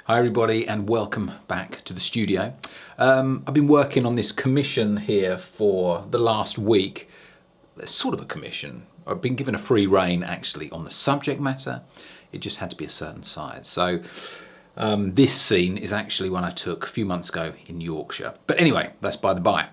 Hi everybody and welcome back to the studio. I've been working on this commission here for the last week. It's sort of a commission. I've been given a free rein actually on the subject matter. It just had to be a certain size. So this scene is actually one I took a few months ago in Yorkshire. But anyway, that's by the by.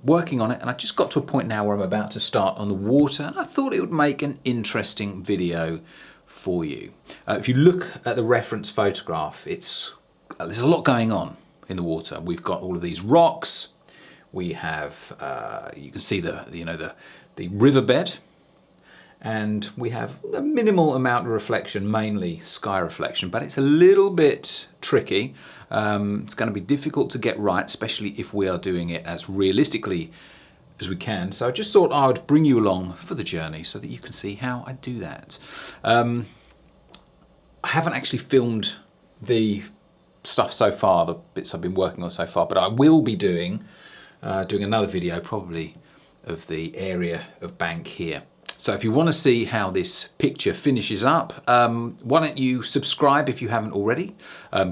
Working on it, and I just got to a point now where I'm about to start on the water, and I thought it would make an interesting video for you. If you look at the reference photograph, there's a lot going on in the water. We've got all of these rocks. We have you can see the riverbed, and we have a minimal amount of reflection, mainly sky reflection, but it's a little bit tricky. It's going to be difficult to get right, especially if we are doing it as realistically as we can. So I just thought I would bring you along for the journey so that you can see how I do that. I haven't actually filmed the stuff so far, the bits I've been working on so far, but I will be doing another video probably of the area of bank here. So if you want to see how this picture finishes up, why don't you subscribe if you haven't already?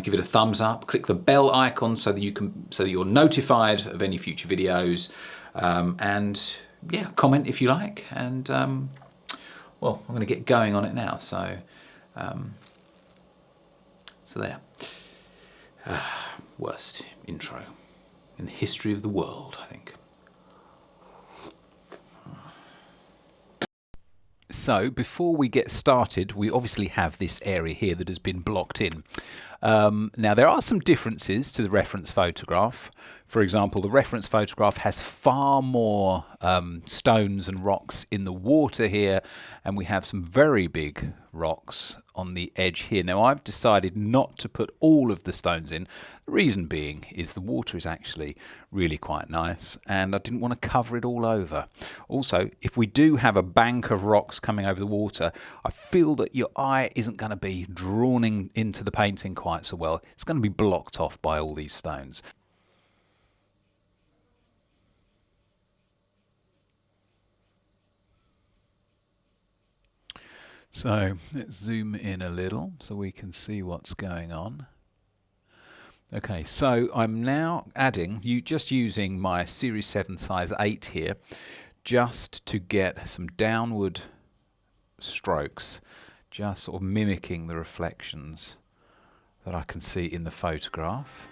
Give it a thumbs up, click the bell icon so that you're notified of any future videos, and yeah, comment if you like. And well, I'm going to get going on it now. So there. Worst intro in the history of the world, I think. So before we get started, we obviously have this area here that has been blocked in. Now there are some differences to the reference photograph. For example, the reference photograph has far more stones and rocks in the water here, and we have some very big rocks on the edge here. Now I've decided not to put all of the stones in. The reason being is the water is actually really quite nice, and I didn't want to cover it all over. Also, if we do have a bank of rocks coming over the water, I feel that your eye isn't going to be drawn into the painting quite so well. It's going to be blocked off by all these stones. So let's zoom in a little so we can see what's going on. Okay, so I'm now adding, just using my Series 7 size 8 here, just to get some downward strokes, just sort of mimicking the reflections that I can see in the photograph.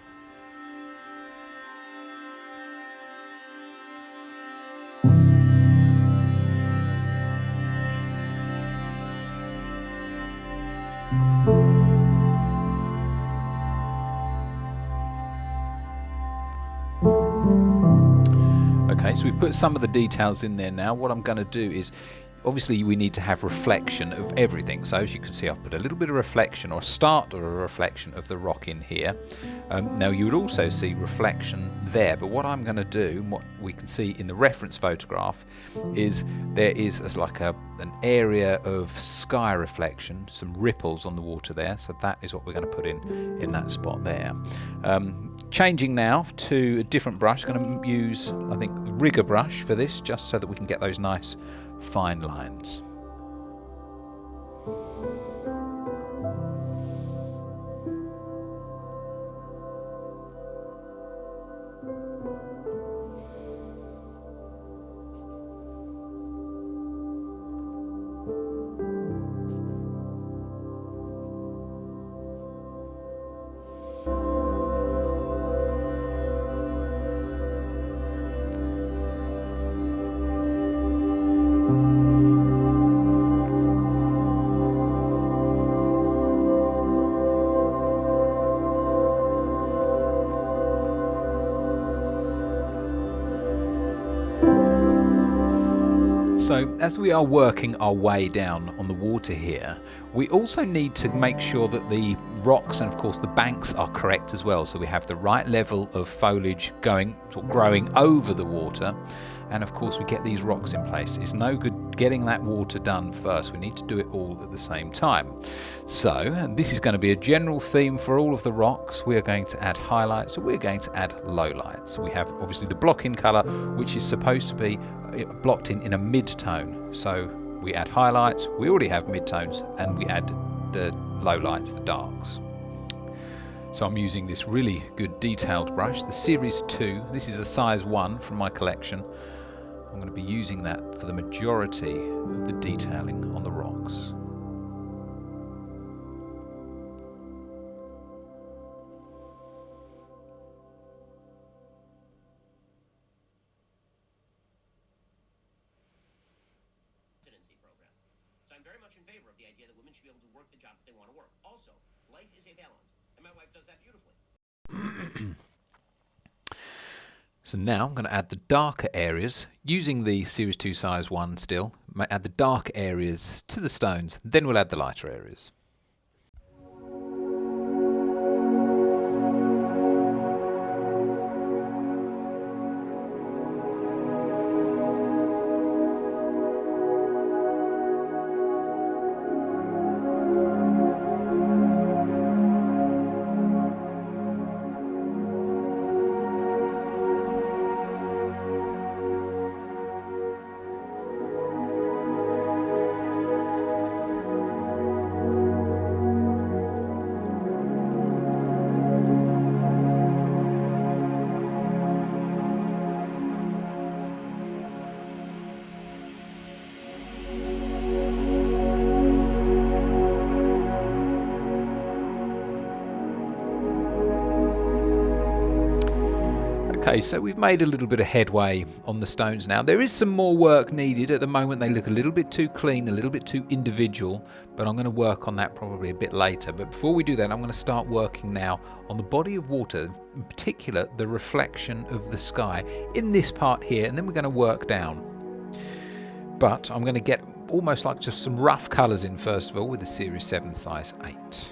Okay, so we put some of the details in there now. What I'm going to do is, obviously we need to have reflection of everything. So as you can see, I've put a little bit of reflection, or a start of a reflection of the rock in here. Now you would also see reflection there, but what I'm going to do, and what we can see in the reference photograph, is there is like an area of sky reflection, some ripples on the water there. So that is what we're going to put in that spot there. Changing now to a different brush. Going to use, I think, the rigger brush for this, just so that we can get those nice fine lines. So as we are working our way down on the water here, we also need to make sure that the rocks and of course the banks are correct as well. So we have the right level of foliage growing over the water, and of course we get these rocks in place. It's no good getting that water done first. We need to do it all at the same time. So this is going to be a general theme for all of the rocks. We are going to add highlights, and we're going to add lowlights. We have obviously the block-in colour, which is supposed to be blocked in a mid-tone. So we add highlights, we already have midtones, and we add the lowlights, the darks. So I'm using this really good detailed brush, the Series 2. This is a size 1 from my collection. I'm going to be using that for the majority of the detailing on the rocks. So I'm very much in favor of the idea that women should be able to work the jobs that they want to work. Also, life is a balance, and my wife does that beautifully. So now I'm going to add the darker areas, using the Series 2 size 1 still. Add the dark areas to the stones, then we'll add the lighter areas. Okay, so we've made a little bit of headway on the stones now. There is some more work needed. At the moment they look a little bit too clean, a little bit too individual, but I'm going to work on that probably a bit later. But before we do that, I'm going to start working now on the body of water, in particular the reflection of the sky in this part here, and then we're going to work down. But I'm going to get almost like just some rough colours in first of all with the Series 7 size 8.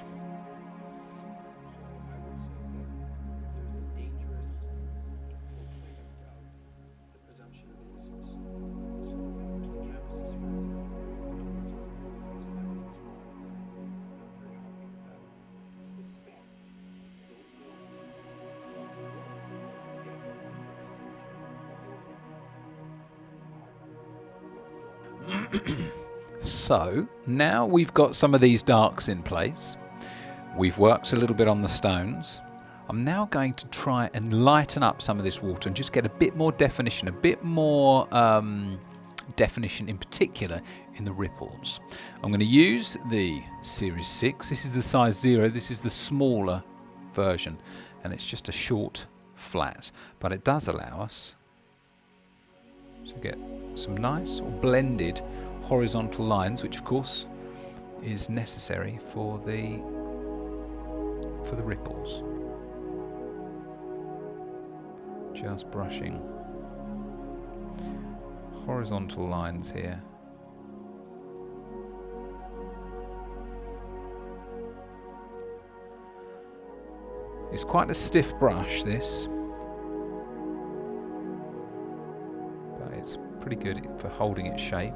So now we've got some of these darks in place. We've worked a little bit on the stones. I'm now going to try and lighten up some of this water and just get a bit more definition, a bit more definition in particular in the ripples. I'm going to use the Series 6. This is the size 0. This is the smaller version, and it's just a short flat, but it does allow us to get some nice or blended horizontal lines, which of course is necessary for the ripples. Just brushing horizontal lines here. It's quite a stiff brush, this, but it's pretty good for holding its shape.